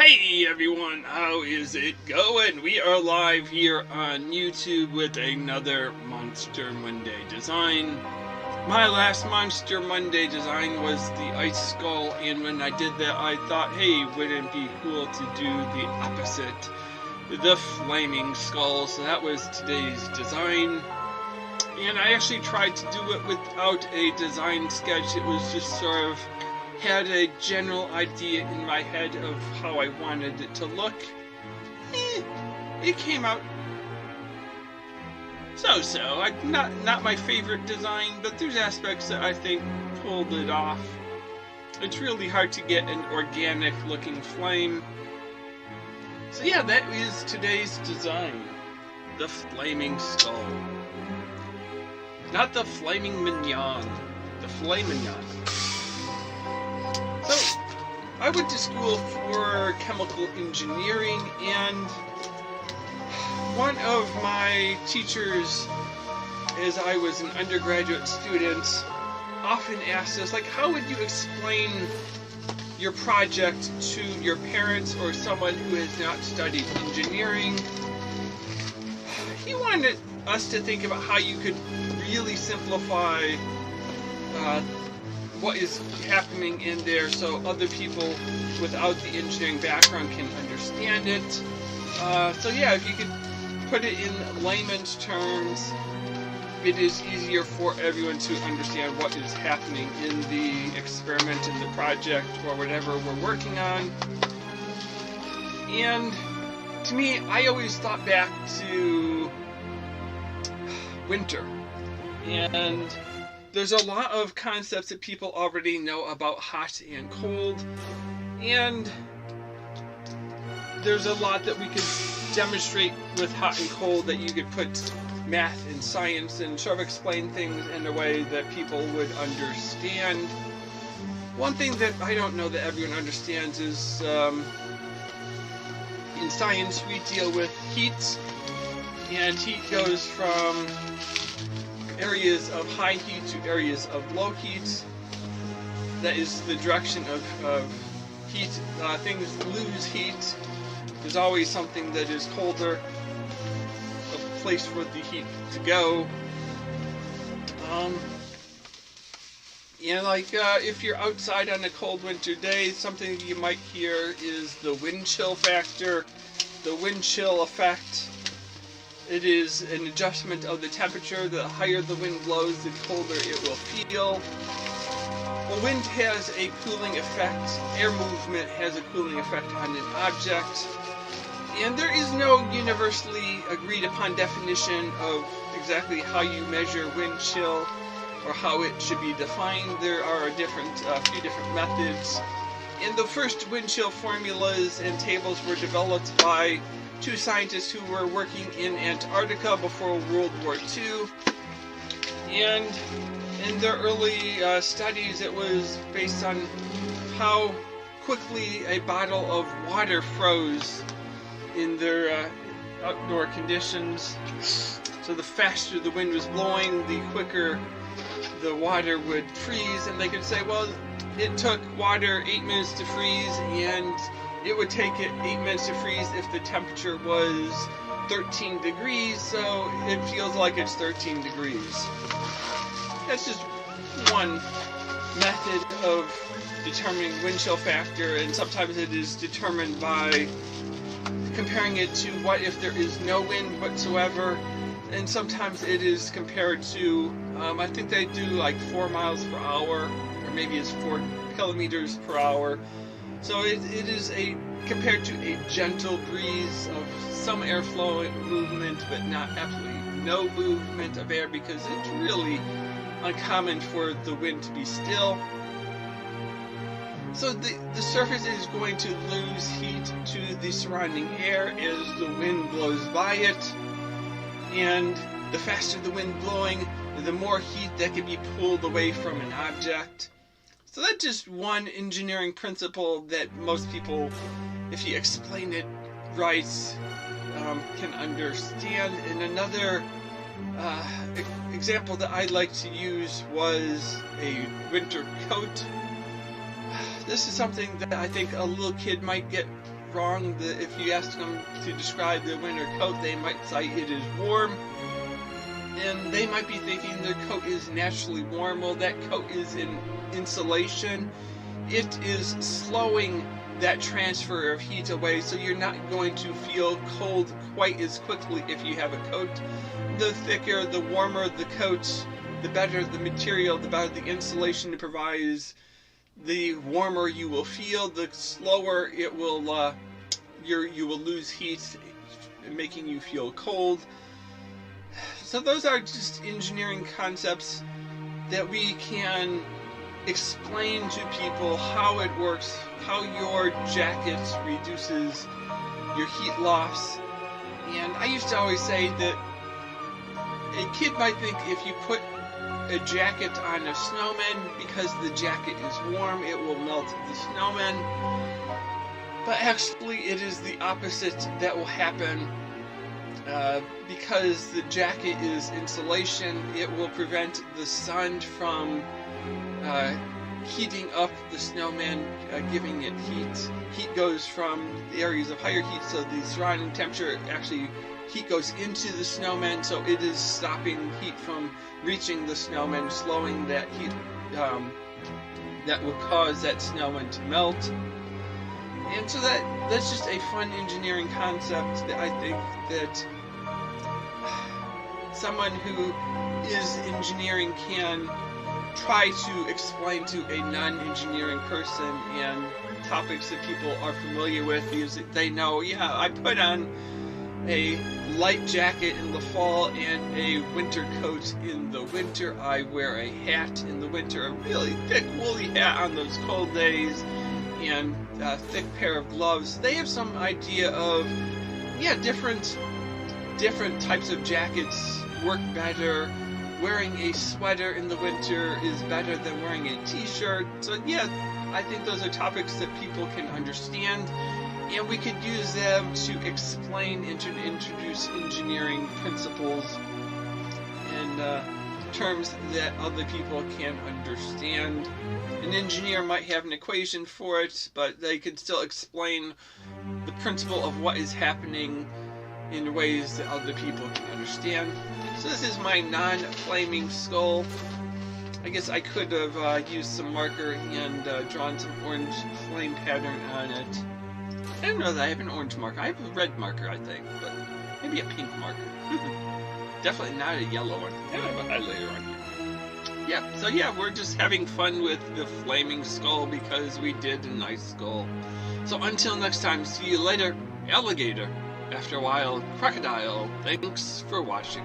Hey everyone, how is it going? We are live here on YouTube with another Monster Monday design. My last Monster Monday design was the ice skull, and when I did that I thought, hey, wouldn't it be cool to do the opposite, the flaming skull? So that was today's design. And I actually tried to do it without a design sketch. It was just sort of had a general idea in my head of how I wanted it to look. It came out so-so. Not my favorite design, but there's aspects that I think pulled it off. It's really hard to get an organic looking flame. So yeah, that is today's design. The flaming skull. Not the flaming mignon. The filet mignon. So, I went to school for chemical engineering, and one of my teachers, as I was an undergraduate student, often asked us, like, how would you explain your project to your parents or someone who has not studied engineering? He wanted us to think about how you could really simplify what is happening in there so other people without the engineering background can understand it. So yeah, if you could put it in layman's terms, it is easier for everyone to understand what is happening in the experiment, in the project, or whatever we're working on. And to me, I always thought back to winter, and there's a lot of concepts that people already know about hot and cold, and there's a lot that we could demonstrate with hot and cold that you could put math and science and sort of explain things in a way that people would understand. One thing that I don't know that everyone understands is in science we deal with heat, and heat goes from areas of high heat to areas of low heat. That is the direction of heat. Things lose heat. There's always something that is colder, a place for the heat to go. If you're outside on a cold winter day, something you might hear is the wind chill factor, the wind chill effect. It is an adjustment of the temperature. The higher the wind blows, the colder it will feel. The wind has a cooling effect. Air movement has a cooling effect on an object. And there is no universally agreed upon definition of exactly how you measure wind chill or how it should be defined. There are few different methods. And the first wind chill formulas and tables were developed by two scientists who were working in Antarctica before World War II, and in their early studies it was based on how quickly a bottle of water froze in their outdoor conditions. So the faster the wind was blowing, the quicker the water would freeze, and they could say, well, it took water 8 minutes to freeze, and it would take it 8 minutes to freeze if the temperature was 13 degrees, so it feels like it's 13 degrees. That's just one method of determining wind chill factor, and sometimes it is determined by comparing it to what if there is no wind whatsoever, and sometimes it is compared to, I think they do like 4 miles per hour, or maybe it's 4 kilometers per hour. So it is compared to a gentle breeze of some airflow movement, but not absolutely no movement of air, because it's really uncommon for the wind to be still. So the surface is going to lose heat to the surrounding air as the wind blows by it, and the faster the wind blowing, the more heat that can be pulled away from an object. So that's just one engineering principle that most people, if you explain it right, can understand. And another example that I like to use was a winter coat. This is something that I think a little kid might get wrong. If you ask them to describe their winter coat, they might say it is warm. And they might be thinking their coat is naturally warm. Well, that coat is in insulation. It is slowing that transfer of heat away, so you're not going to feel cold quite as quickly if you have a coat. The thicker, the warmer the coat, the better the material, the better the insulation it provides, the warmer you will feel, the slower it will, you will lose heat, making you feel cold. So those are just engineering concepts that we can explain to people how it works, how your jacket reduces your heat loss. And I used to always say that a kid might think if you put a jacket on a snowman, because the jacket is warm, it will melt the snowman. But actually it is the opposite that will happen. Because the jacket is insulation, it will prevent the sun from heating up the snowman, giving it heat. Heat goes from the areas of higher heat, so the surrounding temperature, actually heat goes into the snowman, so it is stopping heat from reaching the snowman, slowing that heat that would cause that snowman to melt. And so that's just a fun engineering concept that I think that someone who is engineering can try to explain to a non-engineering person, and topics that people are familiar with, because they know, yeah, I put on a light jacket in the fall and a winter coat in the winter. I wear a hat in the winter, a really thick woolly hat on those cold days, and a thick pair of gloves. They have some idea of, yeah, different types of jackets work better. Wearing a sweater in the winter is better than wearing a t-shirt. So yeah, I think those are topics that people can understand, and we could use them to explain and to introduce engineering principles and terms that other people can understand. An engineer might have an equation for it, but they can still explain the principle of what is happening in ways that other people can understand. So this is my non-flaming skull. I guess I could have used some marker and drawn some orange flame pattern on it. I don't know that I have an orange marker. I have a red marker, I think, but maybe a pink marker. Definitely not a yellow one. I have a highlighter on here. Yeah, so yeah, we're just having fun with the flaming skull because we did a nice skull. So until next time, see you later, alligator. After a while, crocodile. Thanks for watching.